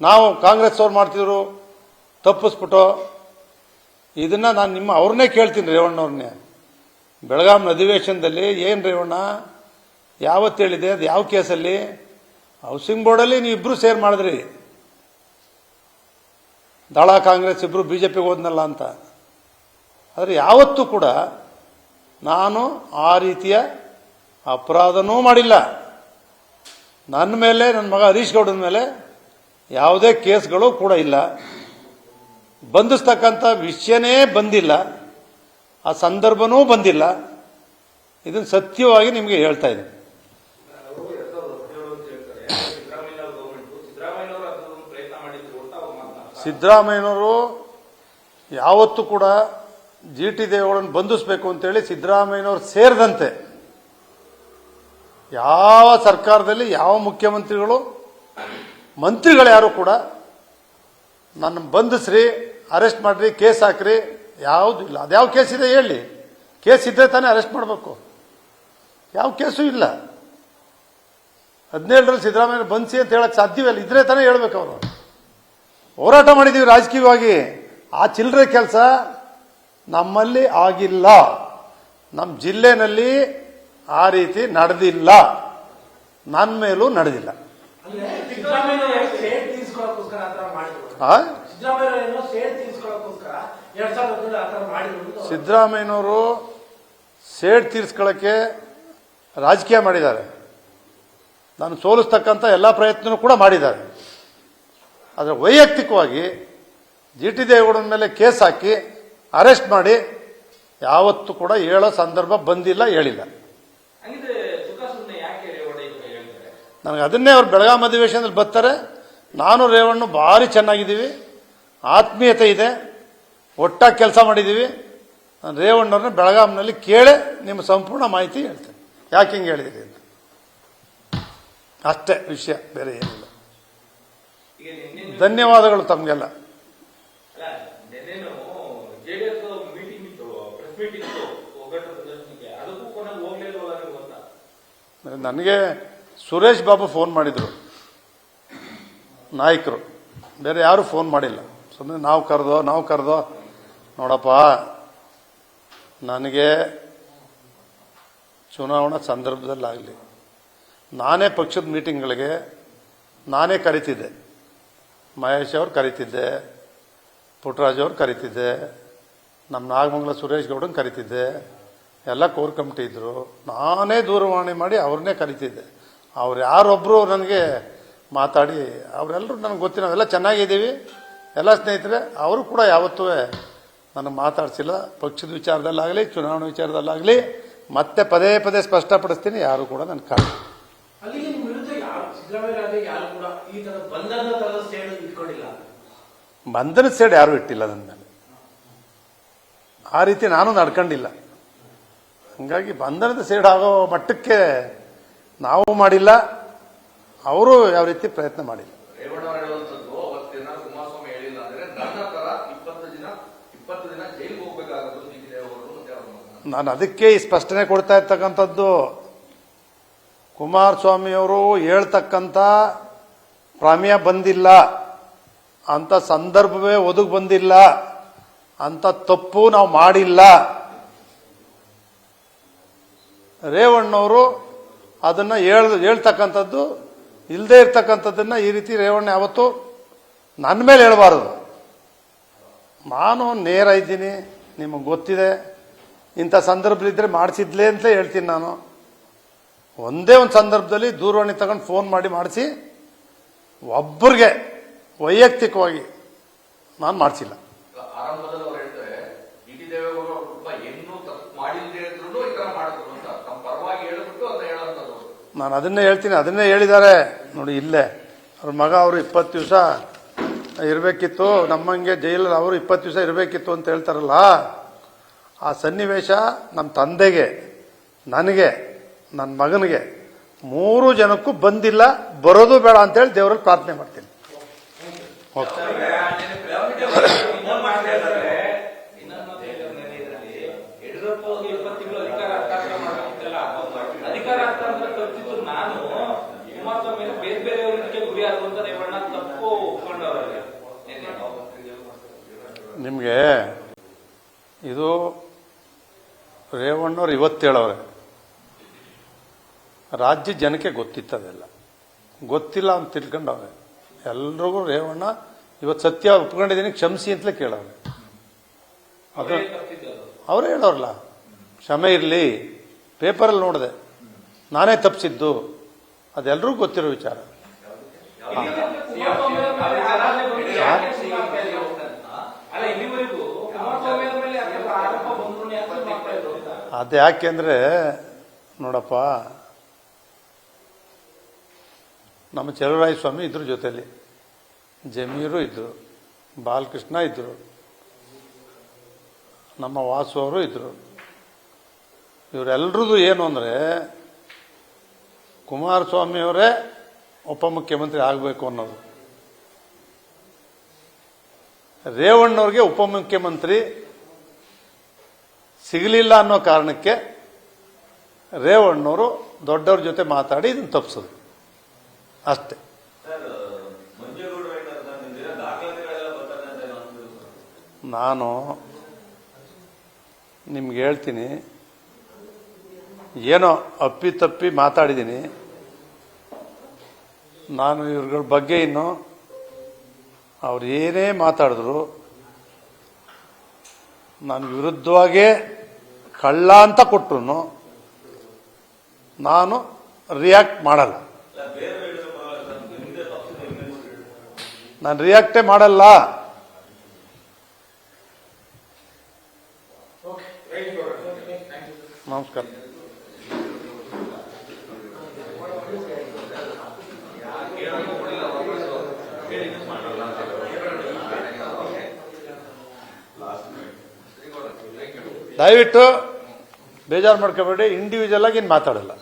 ನಾವು ಕಾಂಗ್ರೆಸ್ ಅವ್ರು ಮಾಡ್ತಿದ್ರು ತಪ್ಪಿಸ್ಬಿಟ್ಟು ಇದನ್ನು ನಾನು ಅವ್ರನ್ನೇ ಕೇಳ್ತೀನಿ, ರೇವಣ್ಣವ್ರನ್ನೇ. ಬೆಳಗಾಂ ಅಧಿವೇಶನದಲ್ಲಿ ಏನು ರೇವಣ್ಣ ಯಾವತ್ತು ಹೇಳಿದೆ, ಅದು ಯಾವ ಕೇಸಲ್ಲಿ? ಹೌಸಿಂಗ್ ಬೋರ್ಡಲ್ಲಿ ನೀವು ಇಬ್ಬರು ಸೇರ್ ಮಾಡಿದ್ರಿ, ದಳ ಕಾಂಗ್ರೆಸ್ ಇಬ್ಬರು ಬಿಜೆಪಿಗೆ ಹೋದ್ನಲ್ಲ ಅಂತ. ಆದರೆ ಯಾವತ್ತೂ ಕೂಡ ನಾನು ಆ ರೀತಿಯ ಅಪರಾಧನೂ ಮಾಡಿಲ್ಲ. ನನ್ನ ಮೇಲೆ, ನನ್ನ ಮಗ ಹರೀಶ್ ಗೌಡನ ಮೇಲೆ ಯಾವುದೇ ಕೇಸ್ಗಳು ಕೂಡ ಇಲ್ಲ. ಬಂಧಿಸ್ತಕ್ಕಂಥ ವಿಷಯನೇ ಬಂದಿಲ್ಲ, ಆ ಸಂದರ್ಭನೂ ಬಂದಿಲ್ಲ. ಇದನ್ನು ಸತ್ಯವಾಗಿ ನಿಮಗೆ ಹೇಳ್ತಾ ಇದ್ದೀನಿ. ಸಿದ್ದರಾಮಯ್ಯನವರು ಯಾವತ್ತೂ ಕೂಡ ಜಿ ಟಿ ದೇವೇಗೌಡರನ್ನು ಬಂಧಿಸಬೇಕು ಅಂತೇಳಿ ಸಿದ್ದರಾಮಯ್ಯನವರು ಸೇರಿದಂತೆ ಯಾವ ಸರ್ಕಾರದಲ್ಲಿ ಯಾವ ಮುಖ್ಯಮಂತ್ರಿಗಳು, ಮಂತ್ರಿಗಳು ಯಾರು ಕೂಡ ನನ್ನ ಬಂಧಿಸ್ರಿ, ಅರೆಸ್ಟ್ ಮಾಡ್ರಿ, ಕೇಸ್ ಹಾಕ್ರಿ, ಯಾವುದು ಇಲ್ಲ. ಅದ್ಯಾವ ಕೇಸ್ ಇದೆ ಹೇಳಿ? ಕೇಸ್ ಇದ್ರೆ ತಾನೇ ಅರೆಸ್ಟ್ ಮಾಡಬೇಕು. ಯಾವ ಕೇಸು ಇಲ್ಲ. 17ರಲ್ಲಿ ಸಿದ್ದರಾಮಯ್ಯ ಬಂಧಿಸಿ ಅಂತ ಹೇಳಕ್ ಸಾಧ್ಯವೇ ಇಲ್ಲ. ಇದ್ರೆ ತಾನೇ ಹೇಳ್ಬೇಕು. ಅವರು ಹೋರಾಟ ಮಾಡಿದೀವಿ ರಾಜಕೀಯವಾಗಿ. ಆ ಚಿಲ್ಲರೆ ಕೆಲಸ ನಮ್ಮಲ್ಲಿ ಆಗಿಲ್ಲ. ನಮ್ಮ ಜಿಲ್ಲೆನಲ್ಲಿ ಆ ರೀತಿ ನಡೆದಿಲ್ಲ, ನನ್ನ ಮೇಲೂ ನಡೆದಿಲ್ಲ. ಸಿದ್ದರಾಮಯ್ಯನವರು ಸೇಡ್ ತೀರಿಸ್ಕೊಳ್ಳಕ್ಕೆ ರಾಜಕೀಯ ಮಾಡಿದ್ದಾರೆ. ನಾನು ಸೋಲಿಸ್ತಕ್ಕಂಥ ಎಲ್ಲ ಪ್ರಯತ್ನ ಕೂಡ ಮಾಡಿದ್ದಾರೆ. ಆದರೆ ವೈಯಕ್ತಿಕವಾಗಿ ಜಿ ಟಿ ದೇವೇಗೌಡನ ಮೇಲೆ ಕೇಸ್ ಹಾಕಿ ಅರೆಸ್ಟ್ ಮಾಡಿ ಯಾವತ್ತೂ ಕೂಡ ಹೇಳೋ ಸಂದರ್ಭ ಬಂದಿಲ್ಲ, ಹೇಳಿಲ್ಲ. ನನಗೆ ಅದನ್ನೇ ಅವ್ರು ಬೆಳಗಾಂ ಅಧಿವೇಶನದಲ್ಲಿ ಬರ್ತಾರೆ. ನಾನು ರೇವಣ್ಣ ಭಾರಿ ಚೆನ್ನಾಗಿದ್ದೀವಿ, ಆತ್ಮೀಯತೆ ಇದೆ, ಒಟ್ಟಾಗಿ ಕೆಲಸ ಮಾಡಿದ್ದೀವಿ. ನಾನು ರೇವಣ್ಣವ್ರನ್ನ ಬೆಳಗಾಂನಲ್ಲಿ ಕೇಳಿ ನಿಮ್ಮ ಸಂಪೂರ್ಣ ಮಾಹಿತಿ ಹೇಳ್ತೇನೆ, ಯಾಕೆ ಹಿಂಗೆ ಹೇಳಿದಿರಿ ಅಂತ. ಅಷ್ಟೇ ವಿಷಯ, ಬೇರೆ ಏನಿಲ್ಲ. ಧನ್ಯವಾದಗಳು ತಮಗೆಲ್ಲ. ನನಗೆ ಸುರೇಶ್ ಬಾಬು ಫೋನ್ ಮಾಡಿದ್ರು, ನಾಯಕರು, ಬೇರೆ ಯಾರು ಫೋನ್ ಮಾಡಿಲ್ಲ. ಸುಮ್ಮನೆ ನಾವು ಕರೆದೋ ನೋಡಪ್ಪ, ನನಗೆ ಚುನಾವಣಾ ಸಂದರ್ಭದಲ್ಲಾಗಲಿ ನಾನೇ ಪಕ್ಷದ ಮೀಟಿಂಗ್ಗಳಿಗೆ ನಾನೇ ಕರಿತಿದ್ದೆ. ಮಹೇಶ್ ಅವ್ರು ಕರಿತಿದ್ದೆ, ಪುಟ್ಟರಾಜ್ ಅವ್ರು ಕರಿತಿದ್ದೆ, ನಮ್ಮ ನಾಗಮಂಗಲ ಸುರೇಶ್ ಗೌಡನ್ ಕರಿತಿದ್ದೆ, ಎಲ್ಲ ಕೋರ್ ಕಮಿಟಿ ಇದ್ರು. ನಾನೇ ದೂರವಾಣಿ ಮಾಡಿ ಅವ್ರನ್ನೇ ಕರಿತಿದ್ದೆ. ಅವ್ರು ಯಾರೊಬ್ಬರು ನನಗೆ ಮಾತಾಡಿ, ಅವರೆಲ್ಲರೂ ನನಗೆ ಗೊತ್ತಿಲ್ಲ, ನಾವೆಲ್ಲ ಚೆನ್ನಾಗಿದ್ದೀವಿ, ಎಲ್ಲ ಸ್ನೇಹಿತರೆ. ಅವರು ಕೂಡ ಯಾವತ್ತೂ ನನಗೆ ಮಾತಾಡ್ಸಿಲ್ಲ. ಪಕ್ಷದ ವಿಚಾರದಲ್ಲಾಗಲಿ ಚುನಾವಣಾ ವಿಚಾರದಲ್ಲಾಗಲಿ ಮತ್ತೆ ಪದೇ ಪದೇ ಸ್ಪಷ್ಟಪಡಿಸ್ತೀನಿ, ಯಾರು ಕೂಡ ನನ್ನ ಕಾರಣ. ಬಂಧನದ ಸೇಡ್ ಯಾರು ಇಟ್ಟಿಲ್ಲ ನನ್ನ ಮೇಲೆ. ಆ ರೀತಿ ನಾನು ನಡ್ಕೊಂಡಿಲ್ಲ. ಹಂಗಾಗಿ ಬಂಧನದ ಸೇಡ್ ಆಗೋ ಮಟ್ಟಕ್ಕೆ ನಾವು ಮಾಡಿಲ್ಲ, ಅವರು ಯಾವ ರೀತಿ ಪ್ರಯತ್ನ ಮಾಡಿಲ್ಲ. ನಾನು ಅದಕ್ಕೆ ಈ ಸ್ಪಷ್ಟನೆ ಕೊಡ್ತಾ ಇರ್ತಕ್ಕಂಥದ್ದು. ಕುಮಾರಸ್ವಾಮಿಯವರು ಹೇಳ್ತಕ್ಕಂಥ ಪ್ರಮೇಯ ಬಂದಿಲ್ಲ, ಅಂತ ಸಂದರ್ಭವೇ ಒದಗಿ ಬಂದಿಲ್ಲ, ಅಂತ ತಪ್ಪು ನಾವು ಮಾಡಿಲ್ಲ. ರೇವಣ್ಣವರು ಅದನ್ನ ಹೇಳ್ತಕ್ಕಂಥದ್ದು ಇಲ್ಲದೆ ಇರ್ತಕ್ಕಂಥದ್ದನ್ನ ಈ ರೀತಿ ರೇವಣ್ಣ ಯಾವತ್ತು ನನ್ನ ಮೇಲೆ ಹೇಳಬಾರದು. ನಾನು ನೇರ ಇದ್ದೀನಿ, ನಿಮಗೆ ಗೊತ್ತಿದೆ. ಇಂಥ ಸಂದರ್ಭದಲ್ಲಿದ್ದರೆ ಮಾಡಿಸಿದ್ಲೇ ಅಂತ ಹೇಳ್ತೀನಿ. ನಾನು ಒಂದೇ ಒಂದು ಸಂದರ್ಭದಲ್ಲಿ ದೂರವಾಣಿ ತಗೊಂಡು ಫೋನ್ ಮಾಡಿ ಮಾಡಿಸಿ, ಒಬ್ಬರಿಗೆ ವೈಯಕ್ತಿಕವಾಗಿ ನಾನು ಮಾಡಿಸಿಲ್ಲ. ನಾನು ಅದನ್ನೇ ಹೇಳ್ತೀನಿ, ಅದನ್ನೇ ಹೇಳಿದ್ದಾರೆ ನೋಡಿ. ಇಲ್ಲೇ ಅವ್ರ ಮಗ ಅವರು 20 ದಿವಸ ಇರಬೇಕಿತ್ತು, ನಮ್ಮಂಗೆ ಜೈಲಲ್ಲಿ ಅವರು 20 ದಿವಸ ಇರಬೇಕಿತ್ತು ಅಂತ ಹೇಳ್ತಾರಲ್ಲ, ಆ ಸನ್ನಿವೇಶ ನಮ್ಮ ತಂದೆಗೆ, ನನಗೆ, ನನ್ನ ಮಗನಿಗೆ 3 ಜನಕ್ಕೂ ಬಂದಿಲ್ಲ, ಬರೋದು ಬೇಡ ಅಂತೇಳಿ ದೇವರಲ್ಲಿ ಪ್ರಾರ್ಥನೆ ಮಾಡ್ತೀನಿ. ನಾನು ಕುಮಾರಸ್ವಾಮಿ ಬೇರೆ ಬೇರೆಯವರಿಗೆ ಗುರಿ ಆಗುವಂತ ರೇವಣ್ಣ ತಪ್ಪು ನಿಮಗೆ ಇದು ರೇವಣ್ಣವ್ರು ಇವತ್ತು ಹೇಳವ್ರೆ, ರಾಜ್ಯ ಜನಕ್ಕೆ ಗೊತ್ತಿತ್ತದೆಲ್ಲ, ಗೊತ್ತಿಲ್ಲ ಅಂತ ತಿಳ್ಕೊಂಡವ್ರೆ. ಎಲ್ರಿಗೂ ರೇವಣ್ಣ ಇವತ್ತು ಸತ್ಯ ಒಪ್ಕೊಂಡಿದ್ದೀನಿ ಕ್ಷಮಿಸಿ ಅಂತಲೇ ಕೇಳವ್ರೆ. ಅದು ಅವರೇ ಹೇಳೋರಲ್ಲ, ಕ್ಷಮೆ ಇರಲಿ, ಪೇಪರಲ್ಲಿ ನೋಡಿದೆ ನಾನೇ ತಪ್ಪಿಸಿದ್ದು, ಅದೆಲ್ಲರಿಗೂ ಗೊತ್ತಿರೋ ವಿಚಾರ. ಅದು ಯಾಕೆಂದ್ರೆ ನೋಡಪ್ಪ, ನಮ್ಮ ಚಲುವರಾಯ ಸ್ವಾಮಿ ಇದ್ರ ಜೊತೆಲಿ, ಜಮೀರು ಇದ್ರು, ಬಾಲಕೃಷ್ಣ ಇದ್ರು, ನಮ್ಮ ವಾಸು ಅವರು ಇದ್ರು. ಇವರೆಲ್ಲರದು ಏನು ಅಂದರೆ ಕುಮಾರಸ್ವಾಮಿಯವರೇ ಉಪಮುಖ್ಯಮಂತ್ರಿ ಆಗಬೇಕು ಅನ್ನೋದು. ರೇವಣ್ಣವ್ರಿಗೆ ಉಪಮುಖ್ಯಮಂತ್ರಿ ಸಿಗಲಿಲ್ಲ ಅನ್ನೋ ಕಾರಣಕ್ಕೆ ರೇವಣ್ಣವರು ದೊಡ್ಡವ್ರ ಜೊತೆ ಮಾತಾಡಿ ಇದನ್ನು ತಪ್ಪಿಸೋದು ಅಷ್ಟೇ. ನಾನು ನಿಮ್ಗೆ ಹೇಳ್ತೀನಿ, ಏನೋ ಅಪ್ಪಿತಪ್ಪಿ ಮಾತಾಡಿದ್ದೀನಿ. ನಾನು ಇವ್ರಗಳ ಬಗ್ಗೆ ಇನ್ನು ಅವ್ರು ಏನೇ ಮಾತಾಡಿದ್ರು ನಾನು ವಿರುದ್ಧವಾಗೇ ಕಳ್ಳ ಅಂತ ಕೊಟ್ಟರು ನಾನು ರಿಯಾಕ್ಟ್ ಮಾಡಲ್ಲ. ನಾನು ರಿಯಾಕ್ಟೇ ಮಾಡಲ್ಲ. ನಮಸ್ಕಾರ. ದಯವಿಟ್ಟು ಬೇಜಾರು ಮಾಡ್ಕೋಬೇಡಿ, ಇಂಡಿವಿಜುವಲ್ ಆಗಿ ಮಾತಾಡಲ್ಲ.